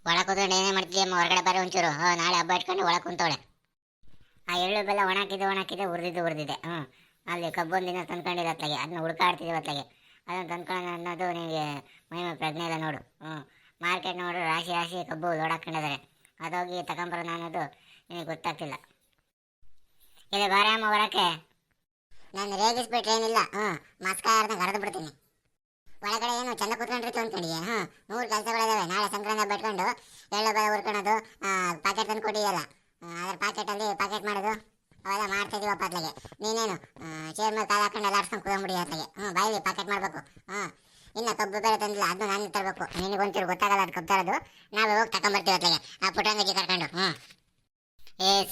ಒಳ ಕೂತ್ಕೊಂಡು ಏನೇ ಮಾಡ್ತಿದ್ಯಮ್ಮ ಹೊರಗಡೆ ಬರೋ ಒಂಚೂರು. ನಾಳೆ ಹಬ್ಬ ಇಟ್ಕೊಂಡು ಒಳಗೆ ಕುಂತವಳೆ. ಆ ಎಳ್ಳು ಬೆಲ್ಲ ಒಣಾಕಿದೆ ಹುರಿದಿದೆ. ಅಲ್ಲಿ ಕಬ್ಬೊಂದಿನ ತಂದ್ಕೊಂಡಿರೋ ಅತ್ಲಾಗೆ ಅದನ್ನ ಹುಡುಕಾಡ್ತಿದ್ದೀವಿ ಅತ್ಲಾಗೆ. ಅದನ್ನು ತಂದ್ಕೊಳ್ಳೋಣ ಅನ್ನೋದು ನಿನಗೆ ಮಹಿಮೆ ಪ್ರಜ್ಞೆ ಇಲ್ಲ ನೋಡು. ಮಾರ್ಕೆಟ್ ನೋಡು, ರಾಶಿ ರಾಶಿ ಕಬ್ಬು ಲೋಡ್ ಹಾಕ್ಕೊಂಡಿದ್ದಾರೆ. ಅದೋಗಿ ತಗೊಂಬರೋಣ ಅನ್ನೋದು ನಿನಗೆ ಗೊತ್ತಾಗ್ತಿಲ್ಲ. ಇಲ್ಲಿ ಬಾರ ಅಮ್ಮ ಹೊರಕ್ಕೆ. ನಾನು ರೇಗಿಸ್ಬಿಟ್ರೆ ಏನಿಲ್ಲ, ಮಸ್ಕಾರ್ದಂಗೆ ಹರಿದು ಬಿಡ್ತೀನಿ. ಒಳಗಡೆ ಏನು ಚೆಂದ ಕೂತ್ಕೊಂಡಿರ್ತು ಅಂದ್ಕೊಂಡಿದ್ಯಾ? 100 ಕೆಲಸಗಳಿದಾವೆ. ನಾಳೆ ಸಂಕ್ರಾಂತಿ ಬಿಟ್ಕೊಂಡು ಎಳ್ಳು ಬೆಲ್ಲ ಹುರ್ಕೊಳೋದು, ಪ್ಯಾಕೆಟ್ ತಂದು ಕೊಟ್ಟಿಯಲ್ಲ, ಅದ್ರ ಪ್ಯಾಕೆಟಲ್ಲಿ ಪ್ಯಾಕೆಟ್ ಮಾಡೋದು ಅವೆಲ್ಲ ಮಾಡ್ತಾಯಿದ್ದೀವಪ್ಪ ಅತ್ಲಾಗೆ. ನೀನೇನು ಚೇರ್ ಮೇಲೆ ಕಾಲು ಹಾಕೊಂಡು ಎಲ್ಲ ಆಡ್ಸ್ಕೊಂಡು ಕುತ್ಕೊಂಡ್ಬಿಡಿ ಅತ್ಲಾಗೆ. ಬಾಯಿಲಿ ಪ್ಯಾಕೆಟ್ ಮಾಡಬೇಕು. ಇನ್ನು ಕಬ್ಬು ಬೇರೆ ತಂದಿಲ್ಲ, ಅದನ್ನು ನಾನು ತರಬೇಕು. ನಿನಗೊಂಚೂರು ಗೊತ್ತಾಗಲ್ಲ ಅದು ಕಬ್ಬು ತರೋದು. ನಾವೇ ಹೋಗಿ ತಗೊಂಬರ್ತೀವಿ ಅತ್ಲಾಗೆ, ಆ ಪುಟ್ಟಂಗಜ್ಜಿ ಕರ್ಕೊಂಡು.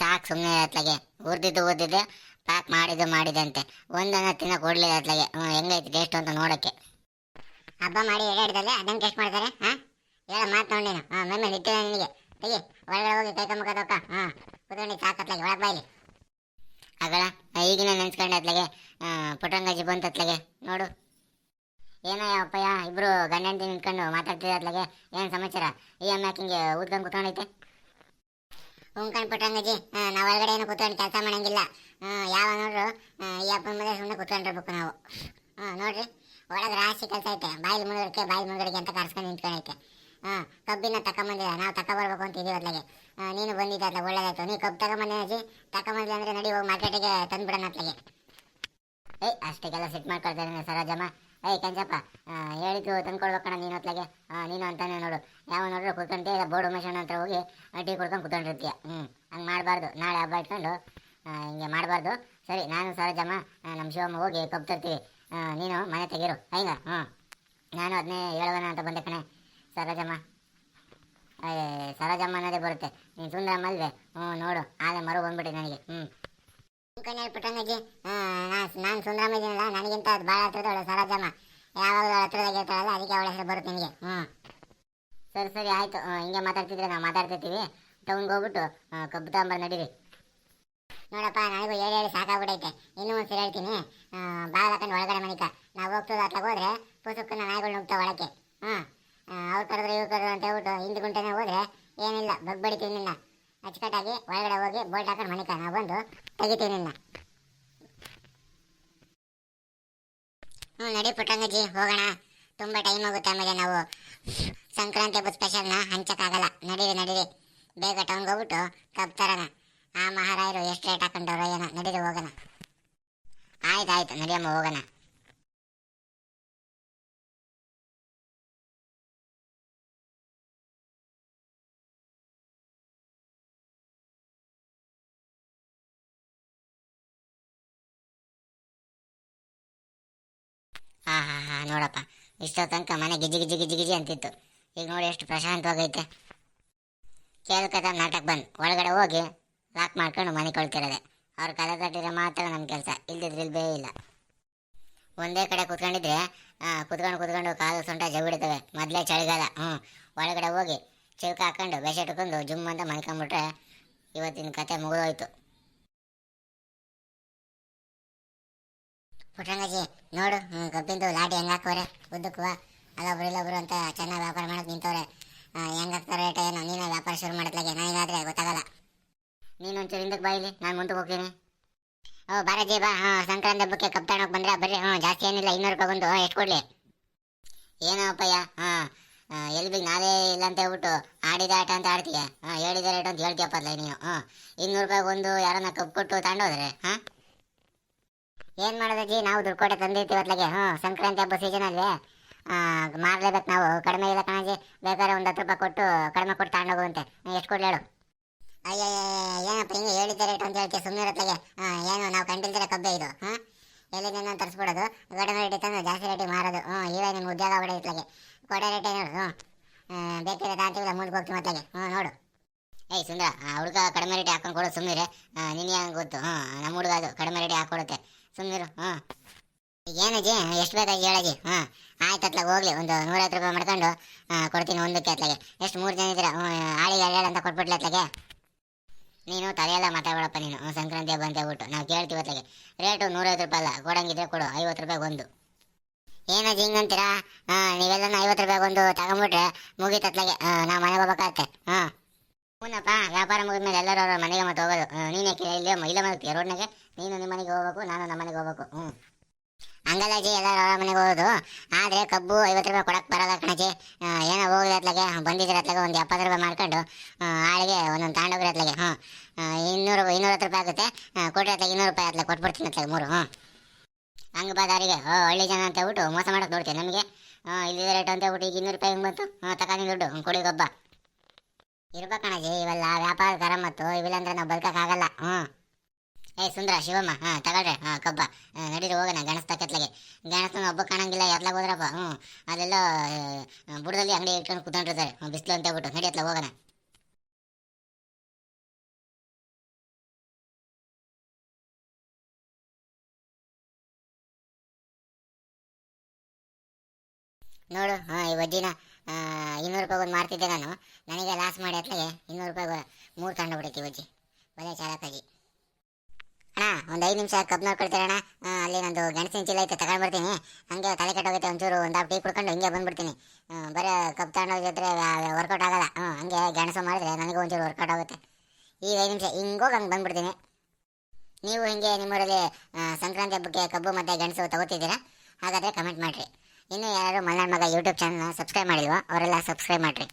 ಸಾಕು ಸುಮ್ಮನೆ ಅತ್ಲಾಗೆ. ಹುರಿದಿದ್ದು ಪ್ಯಾಕ್ ಮಾಡಿದೆ ಅಂತೆ. ಒಂದನ್ನ ತಿನ್ನೋ ಕೊಡ್ಲಿಲ್ಲ ಅತ್ಲಾಗೆ. ಹೆಂಗೈತಿ ಟೇಸ್ಟ್ ಅಂತ ನೋಡೋಕ್ಕೆ. ಹಬ್ಬ ಮಾಡಿ ಎಡಾಡ್ದಲ್ಲೇ ಅದನ್ನು ಟೇಸ್ಟ್ ಮಾಡ್ತಾರೆ. ಹೇಳ ಮಾತು ನೋಡಿ ನೀನು. ಮೇಲೆ ನಿಟ್ಟಿದೆ ನಿನಗೆ. ತೆಗಿ ಒಳಗಡೆ ಹೋಗಿ ಕೈ ಕಮ್ಮಕದಕ್ಕ. ಕುತ್ಕೊಂಡು ಸಾಕತ್ಲಾಗೆ ಒಳಗೆ ಬಾಯಿಲಿ. ಆಗಲ್ಲ ಈಗಿನ ನೆನ್ಸ್ಕೊಂಡೆ ಅತ್ಲಾಗೆ. ಪುಟ್ಟಂಗಜ್ಜಿ ಬಂತು ಅತ್ಲಾಗೆ. ನೋಡು ಏನೋ ಅಪ್ಪಯ್ಯ ಇಬ್ರು ಗಂಡ ಹೆಂಡತಿ ನಿಂತ್ಕೊಂಡು ಮಾತಾಡ್ತಿದ್ದೆ ಅತ್ಲಾಗೆ. ಏನು ಸಮಾಚಾರ? ಈ ಅಮ್ಮ ಹಿಂಗೆ ಊದ್ಕೊಂಡು ಕುತ್ಕೊಂಡೈತೆ. ಉಂಕಂಡು ಪುಟ್ಟಂಗಜ್ಜಿ, ನಾವು ಒಳಗಡೆ ಏನು ಕುತ್ಕೊಂಡು ಕೆಲಸ ಮಾಡಂಗಿಲ್ಲ. ಯಾವ ನೋಡ್ರು ಈ ಅಪ್ಪನ ಮೇಲೆ ಸುಮ್ಮನೆ ಕುತ್ಕೊಂಡಿರ್ಬೇಕು ನಾವು. ನೋಡ್ರಿ ಒಳಗೆ ರಾಶಿ ಕೆಲಸ ಐತೆ. ಬಾಯಿಲಿ ಮುಳುಗಡಿಕೆ ಅಂತ ಕರ್ಸ್ಕೊಂಡು ನಿಂತ್ಕೊಂಡೈತೆ. ಕಬ್ಬಿನ ತಗೊಂಬಂದಿಲ್ಲ, ನಾವು ತಗೊಬರ್ಬೇಕು ಅಂತ ಇದೀವಿ ಅತ್ಲಾಗೆ. ನೀನು ಬಂದಿದ್ದೆ ಅತ್ಲಾಗ, ಒಳ್ಳೇದಾಯ್ತು. ನೀ ಕಬ್ಬು ತಗೊಂಬಂದಿ ಅಜ್ಜಿ. ತಗೊಂಬಂದ್ಲಿ ಅಂದರೆ ನಡಿ ಹೋಗಿ ಮಾರ್ಕೆಟಿಗೆ ತಂದುಬಿಡೋಣ ಅತ್ಲಾಗೆ. ಅಷ್ಟಕ್ಕೆಲ್ಲ ಸೆಟ್ ಮಾಡ್ಕೊಳ್ತಾರೆ ಸರೋಜಮ್ಮ. ಕೆಂಚಪ್ಪ ಹೇಳಿದ್ದು ತಂದ್ಕೊಳ್ಬೇಕಣ್ಣ ನೀನು ಅತ್ಲಾಗೆ. ನೀನು ಅಂತಾನೆ ನೋಡು, ಯಾವ ನೋಡ್ರು ಕುತ್ಕೊಂಡೆ ಇಲ್ಲ ಬೋರ್ಡು ಮಷನ್ ಹತ್ರ ಹೋಗಿ ಟೀ ಕುಡ್ಕೊಂಡು ಕುತ್ಕೊಂಡಿರ್ತೀಯ. ಹಂಗೆ ಮಾಡಬಾರ್ದು. ನಾಳೆ ಹಬ್ಬ ಇಟ್ಕೊಂಡು ಹಿಂಗೆ ಮಾಡಬಾರ್ದು. ಸರಿ, ನಾನು ಸರೋಜಮ್ಮ ನಮ್ಮ ಶಿವಮ್ಮ ಹೋಗಿ ಕಬ್ಬು ತರ್ತೀವಿ. ನೀನು ಮನೆ ತೆಗೀರು ಹಂಗ. ನಾನು ಅದನ್ನೇ ಹೇಳೋಣ ಅಂತ ಬಂದೆ ಕಣೆ ಸರೋಜಮ್ಮ. ಸರೋಜಮ್ಮ ಅನ್ನೋದೇ ಬರುತ್ತೆ. ನೀನು ಸುಂದರಮ್ಮ ಅಲ್ವೇ? ನೋಡು ಆಲೆ ಮರು ಬಂದ್ಬಿಟ್ಟೆ ನನಗೆ. ಕಣ್ಣು ಪುಟ್ಟಂಗಜ್ಜಿ, ನಾನು ಸುಂದರಮ್ಮ ಇದ್ದೀನಲ್ಲ, ನನಗಿಂತ ಅದು ಭಾಳ ಹತ್ರದವಳು ಸರೋಜಮ್ಮ. ಯಾವಾಗಲೂ ಹತ್ರದಾಗ ಇರ್ತಾಳಲ್ಲ, ಅದಕ್ಕೆ ಅವಳ ಹೆಸರು ಬರುತ್ತೆ ನಿನಗೆ. ಸರಿ ಆಯಿತು. ಹಿಂಗೆ ಮಾತಾಡ್ತಿದ್ರೆ ನಾವು ಮಾತಾಡ್ತಿರ್ತೀವಿ. ಟೌನ್ಗೆ ಹೋಗ್ಬಿಟ್ಟು ಕಬ್ಬು ತಗೊಂಬರ್ ನಡೀರಿ. ನೋಡಪ್ಪ, ನನಗೂ ಹೇಳಿ ಸಾಕಾಗ್ಬಿಟ್ಟೈತೆ. ಇನ್ನೂ ಒಂದು ಸರಿ ಹೇಳ್ತೀನಿ. ಬಾಗಿಲು ಹಾಕೊಂಡು ಒಳಗಡೆ ಮನಿಕ. ನಾವು ಹೋಗ್ತದ ಅತ್ಲಾಗ ಹೋದ್ರೆ ಪುಸ್ತಕನ ನಾಯಿಗಳು ನುಗ್ತಾವೆ ಒಳಕ್ಕೆ. ಅವ್ರು ಕರೆದ್ರೆ ಇವ್ರು ಕರೆದ್ರು ಅಂತ ಹೇಳ್ಬಿಟ್ಟು ಹಿಂದೆ ಗುಂಟೆನೇ ಹೋದ್ರೆ ಏನಿಲ್ಲ, ಬಗ್ಬಡಿತೀವಿ ನಿನ್ನ. ಅಚ್ಚುಕಟ್ಟಾಗಿ ಒಳಗಡೆ ಹೋಗಿ ಬೋಲ್ಟ್ ಹಾಕೊಂಡು ಮನಿಕ. ನಾವು ಬಂದು ತೆಗಿತೀವಿ ನಿನ್ನ. ನಡಿ ಪುಟ್ಟಂಗಜ್ಜಿ ಹೋಗೋಣ. ತುಂಬ ಟೈಮ್ ಆಗುತ್ತೆ. ಆಮೇಲೆ ನಾವು ಸಂಕ್ರಾಂತಿ ಹಬ್ಬದ ಸ್ಪೆಷಲ್ನ ಹಂಚಕ್ಕಾಗಲ್ಲ. ನಡೀರಿ ಬೇಗ ಟೌನ್ಗೆ ಹೋಗ್ಬಿಟ್ಟು ಕಬ್ಬು ತರೋಣ. ಆ ಮಹಾರಾಯರು ಎಷ್ಟು ರೇಟ್ ಹಾಕೊಂಡವ್ರು ಏನೋ. ನಡೀರಿ ಹೋಗೋಣ. ಆಯ್ತು ನಡಿಯಮ್ಮ ಹೋಗೋಣ. ನೋಡಪ್ಪ, ಇಷ್ಟೋ ತನಕ ಮನೆ ಗಿಜಿ ಅಂತಿತ್ತು. ಈಗ ನೋಡಿ ಎಷ್ಟು ಪ್ರಶಾಂತವಾಗೈತೆ. ಕೇಳ್ಕದ ನಾಟಕ ಬಂದು ಒಳಗಡೆ ಹೋಗಿ ಲಾಕ್ ಮಾಡ್ಕೊಂಡು ಮನೆ ಕೊಳ್ತಿರೋದೆ. ಅವ್ರ ಕದ ತಟ್ಟಿದ್ರೆ ಮಾತ್ರ ನಮ್ಮ ಕೆಲಸ, ಇಲ್ದಿದ್ರೆ ಇಲ್ಲ. ಒಂದೇ ಕಡೆ ಕುತ್ಕೊಂಡಿದ್ರೆ ಕುತ್ಕೊಂಡು ಕಾಲು ಸೊಂಟ ಜಗುಡಿತವೆ. ಮೊದಲೇ ಚಳಿಗಾಲ. ಒಳಗಡೆ ಹೋಗಿ ಚಿಲ್ಕ ಹಾಕೊಂಡು ಬೆಸೆ ಇಟ್ಕೊಂಡು ಜುಮ್ ಅಂತ ಮಲ್ಕೊಂಡ್ಬಿಟ್ರೆ ಇವತ್ತಿನ ಕತೆ ಮುಗಿದೋಯ್ತು. ಪುಟ್ಟಂಗಜ್ಜಿ ನೋಡು, ಕಬ್ಬಿಂದು ಲಾಟಿ ಹೆಂಗೆ ಹಾಕೋರೆ ಉದ್ದಕ್ಕುವ. ಅಲ್ಲೊಬ್ರು ಅಂತ ಚೆನ್ನಾಗಿ ವ್ಯಾಪಾರ ಮಾಡೋಕೆ ನಿಂತವ್ರೆ. ಹೆಂಗೆ ಹಾಕ್ತಾರೆ ರೇಟ್ ಏನೋ. ನೀನು ವ್ಯಾಪಾರ ಶುರು ಮಾಡತ್ಲಾಗೆ ನನಗಾದ್ರೆ ಗೊತ್ತಾಗಲ್ಲ. ನೀನು ಒಂಚೂರು ಹಿಂದಕ್ಕೆ ಬಾಯಿಲಿ, ನಾನು ಮುಂದಕ್ಕೆ ಹೋಗ್ತೀನಿ. ಬಾರಜ್ಜಿ ಬಾ. ಸಂಕ್ರಾಂತಿ ಹಬ್ಬಕ್ಕೆ ಕಬ್ಬು ತಗೊಳಕ್ಕೆ ಬಂದ್ರೆ ಬರ್ರಿ. ಜಾಸ್ತಿ ಏನಿಲ್ಲ, 200 ರೂಪಾಯಿ ಬಂದು. ಎಷ್ಟು ಕೊಡಲಿ? ಏನೋ ಅಪ್ಪಯ್ಯ, ಎಲ್ಲಿ ನಾವೇ ಇಲ್ಲ ಅಂತ ಹೇಳ್ಬಿಟ್ಟು ಆಡಿದ ಆಟ ಅಂತ ಆಡ್ತೀಯ. ಹೇಳಿದ ರೇಟ್ ಅಂತ ಹೇಳ್ತೀಯಪ್ಪಲ್ಲ ನೀನು. 200 ರೂಪಾಯಿ ಒಂದು ಯಾರನ್ನ ಕಬ್ಬು ಕೊಟ್ಟು ತಗೊಂಡೋದ್ರೆ ಏನು ಮಾಡೋದಜ್ಜಿ? ನಾವು ದುಡ್ಡು ಕೊಟ್ಟೆ ತಂದಿರ್ತೀವಿ ಅತ್ಲಾಗೆ. ಸಂಕ್ರಾಂತಿ ಹಬ್ಬ ಸೀಸನಲ್ಲಿ ಮಾರಲೇಬೇಕು ನಾವು. ಕಡಿಮೆ ಇಲ್ಲ ಕಣಜ್ಜಿ, ಬೇಕಾದ್ರೆ ಒಂದು 10 ರೂಪಾಯಿ ಕೊಟ್ಟು ಕಡಿಮೆ ಕೊಟ್ಟು ತಗೊಂಡೋಗುವಂತೆ. ಎಷ್ಟು ಕೊಡ್ಲಿ ಹೇಳು? ಅಯ್ಯ ಏನಪ್ಪ ಹಿಂಗೆ ಹೇಳಿದ್ದ ರೇಟ್ ಅಂತ ಹೇಳ್ತೀವಿ, ಸುಮ್ಮನೆ ಇರತ್ಲಾಗೆ. ಏನು ನಾವು ಕಂಡಿಲ್ದಿರ ಕಬ್ಬೆ ಇದು. ಎಲ್ಲಿಂದ ತರಿಸ್ಬಿಡೋದು, ಕಡಿಮೆ ರೇಟ್ ತಂದು ಜಾಸ್ತಿ ರೇಟಿಗೆ ಮಾರೋದು. ಇವೇ ನಿಮ್ಗೆ ಉದ್ಯೋಗ ಹೊಡೆ ಇತ್ಲಾಗೆ. ಕೊಡೋ ರೇಟೇ ನೋಡು. ಬೇಕಿದ್ರೆ ತಾಂತೀವಿಲ್ಲ, ಮುಂದಕ್ಕೆ ಹೋಗ್ತೀವಿ ಮತ್ಲಾಗೆ. ನೋಡು ಸುಂದರ, ಹುಡುಗ ಕಡಿಮೆ ರೇಟ್ ಹಾಕೊಂಡು ಕೊಡು. ಸುಮ್ಮನಿರೆ, ನಿನಗೆ ಹಂಗೆ ಗೊತ್ತು. ನಮ್ಮ ಹುಡುಗ ಅದು ಕಡಿಮೆ ರೇಟ್ ಹಾಕೊಡುತ್ತೆ. ಸುಮ್ಮನಿರು. ಏನಜ್ಜಿ ಎಷ್ಟು ಬೇಕಾಗಿ ಹೇಳಜ್ಜಿ? ಆಯ್ತು ಅತ್ಲಾಗ ಹೋಗ್ಲಿ. ಒಂದು 150 ರೂಪಾಯಿ ಮಾಡ್ಕೊಂಡು ಕೊಡ್ತೀನಿ ಒಂದಕ್ಕೆ ಅತ್ಲಾಗೆ. ಎಷ್ಟು 3 ಜನ ಇದ್ದೀರಾ? ಆಳಿಗೆ ಅಂತ ಕೊಟ್ಬಿಡ್ಲಿ ಅತ್ಲಾಗೆ. ನೀನು ತಲೆಯೆಲ್ಲ ಮಾತಾಡ್ಬೇಡಪ್ಪ ನೀನು. ಸಂಕ್ರಾಂತಿ ಹಬ್ಬ ಅಂತ ಹೇಳ್ಬಿಟ್ಟು ನಾವು ಕೇಳ್ತೀವಿ ಅತ್ಲಾಗೆ. ರೇಟು 150 ರೂಪಾಯಿ ಅಲ್ಲ, ಕೊಡಂಗಿದ್ರೆ ಕೊಡು. 50 ರೂಪಾಯಿಗೆ ಒಂದು. ಏನಜ್ಜಿ ಹಿಂಗಂತೀರಾ? ನೀವೆಲ್ಲ 50 ರೂಪಾಯಿಗೆ ಒಂದು ತಗೊಂಬಿಟ್ರೆ ಮುಗೀತು ಅತ್ಲಾಗೆ. ನಾವು ಮನೆಗೆ ಹೋಗ್ಬೇಕಾಗತ್ತೆ. ಇಲ್ಲ ಮಲಗ್ತೀಯ ರೋಡ್ನಾಗೆ. ನೀನು ನಿಮ್ಮ ಮನೆಗೆ ಹೋಗ್ಬೇಕು, ನಾನು ನಮ್ಮ ಮನೆಗೆ ಹೋಗ್ಬೇಕು. ಹಂಗಲ್ಲ ಅಜ್ಜಿ, ಎಲ್ಲರೂ ಅವರ ಮನೆಗೆ ಹೋಗೋದು. ಆದರೆ ಕಬ್ಬು 50 ರೂಪಾಯಿ ಕೊಡಕ್ಕೆ ಬರಲ್ಲ ಕಣಜ್ಜಿ. ಏನೋ ಹೋಗಿದ್ರೆ ಅತ್ಲಾಗೆ ಬಂದಿದ್ರೆ ಅತ್ಲಾಗೆ ಒಂದು 70 ರೂಪಾಯಿ ಮಾಡ್ಕೊಂಡು ಆಳಿಗೆ ಒಂದೊಂದು ತಗೊಂಡೋಗ್ರಿ ಅತ್ಲಾಗೆ. 210 ರೂಪಾಯಿ ಆಗುತ್ತೆ. ಕೊಟ್ಟರೆ ಅತ್ಲಾಗೆ 200 ರೂಪಾಯಿ ಅತ್ಲಾಗೆ ಕೊಟ್ಬಿಡ್ತೀನಿ ಅತ್ಲಾಗೆ 3. ಹಂಗೆ ಬಾದಾರಿಗೆ ಹಳ್ಳಿ ಜನ ಅಂತ ಹೇಳ್ಬಿಟ್ಟು ಮೋಸ ಮಾಡೋಕೆ ನೋಡ್ತೀವಿ ನಮಗೆ. ಇಲ್ಲಿದೆ ರೇಟ್ ಅಂತ ಹೇಳ್ಬಿಟ್ಟು ಈಗ 200 ರೂಪಾಯಿ ಹೆಂಗೆ ಬಂತು? ತಗೊಂಡು ದುಡ್ಡು ಕೊಡಿ ಗೊಬ್ಬ ಇರ್ಬೇಕಣಜಿ. ಇವೆಲ್ಲ ವ್ಯಾಪಾರ ಕರಮತ್ತು, ಇವಿಲ್ಲ ಅಂದ್ರೆ ನಾವು ಬದುಕೋಕ್ಕಾಗಲ್ಲ. ಸುಂದರ ಶಿವಮ್ಮ ತಗೊಳ್ರಿ ಕಬ್ಬ. ನಡೀರಿ ಹೋಗೋಣ ಗಣಸ್ ತಕ್ಕತ್ಲಾಗೆ. ಗಣಸನ ಒಬ್ಬ ಕಾಣಂಗಿಲ್ಲ, ಎತ್ಲಾಗ ಹೋದ್ರಪ್ಪ. ಅದೆಲ್ಲ ಬುಡದಲ್ಲಿ ಅಂಗಡಿ ಇಟ್ಕೊಂಡು ಕೂತ್ಕೊಂಡಿರ್ತಾರೆ ಬಿಸಿಲು ಅಂತ ಹೇಳ್ಬಿಟ್ಟು. ನಡಿ ಎತ್ಲಾಗ ಹೋಗೋಣ. ನೋಡು ಈ ವಜ್ಜಿನ 200 ರೂಪಾಯಿ ಒಂದು ಮಾರ್ತಿದ್ದೆ ನಾನು. ನನಗೆ ಲಾಸ್ ಮಾಡಿ ಅತ್ಲಾಗೆ 200 ರೂಪಾಯಿ 3 ತಗೊಂಡು ಬಿಡೈತಿ ವಜ್ಜಿ. ಒಳ್ಳೆ ಚಾಲಕಾಜಿ. ಅಣ್ಣ ಒಂದು 5 ನಿಮಿಷ ಕಬ್ಬು ನೋಡ್ಕೊಳ್ತೀರಣ್ಣ. ಅಲ್ಲಿ ನಂದು ಗೆಣಸಿನ ಚೀಲ ಐತೆ ತಗೊಂಡು ಬರ್ತೀನಿ. ಹಂಗೆ ತಲೆ ಕೆಟ್ಟೋಗುತ್ತೆ, ಒಂಚೂರು ಒಂದು ಟೀ ಕುಡ್ಕೊಂಡು ಹಿಂಗೆ ಬಂದ್ಬಿಡ್ತೀನಿ. ಬರೀ ಕಬ್ಬು ತಗೊಂಡೋಗಿದ್ರೆ ವರ್ಕೌಟ್ ಆಗಲ್ಲ. ಹಂಗೆ ಗೆಣಸು ಮಾಡಿದ್ರೆ ನನಗೂ ಒಂಚೂರು ವರ್ಕೌಟ್ ಆಗುತ್ತೆ. ಈಗ 5 ನಿಮಿಷ ಹಿಂಗೋಗಿ ಹಂಗೆ ಬಂದ್ಬಿಡ್ತೀನಿ. ನೀವು ಹಿಂಗೆ ನಿಮ್ಮೂರಲ್ಲಿ ಸಂಕ್ರಾಂತಿ ಹಬ್ಬಕ್ಕೆ ಕಬ್ಬು ಮತ್ತು ಗೆಣಸು ತಗೋತಿದ್ದೀರಾ? ಹಾಗಾದರೆ ಕಮೆಂಟ್ ಮಾಡಿರಿ. ಇನ್ನೂ ಯಾರು ಮಲ್ನಾಡ್ ಮಗ ಯೂಟ್ಯೂಬ್ ಚಾನಲ್ನ ಸಬ್ಸ್ಕ್ರೈಬ್ ಮಾಡಿಲ್ವೋ ಅವರೆಲ್ಲ ಸಬ್ಸ್ಕ್ರೈಬ್ ಮಾಡಿರಿ.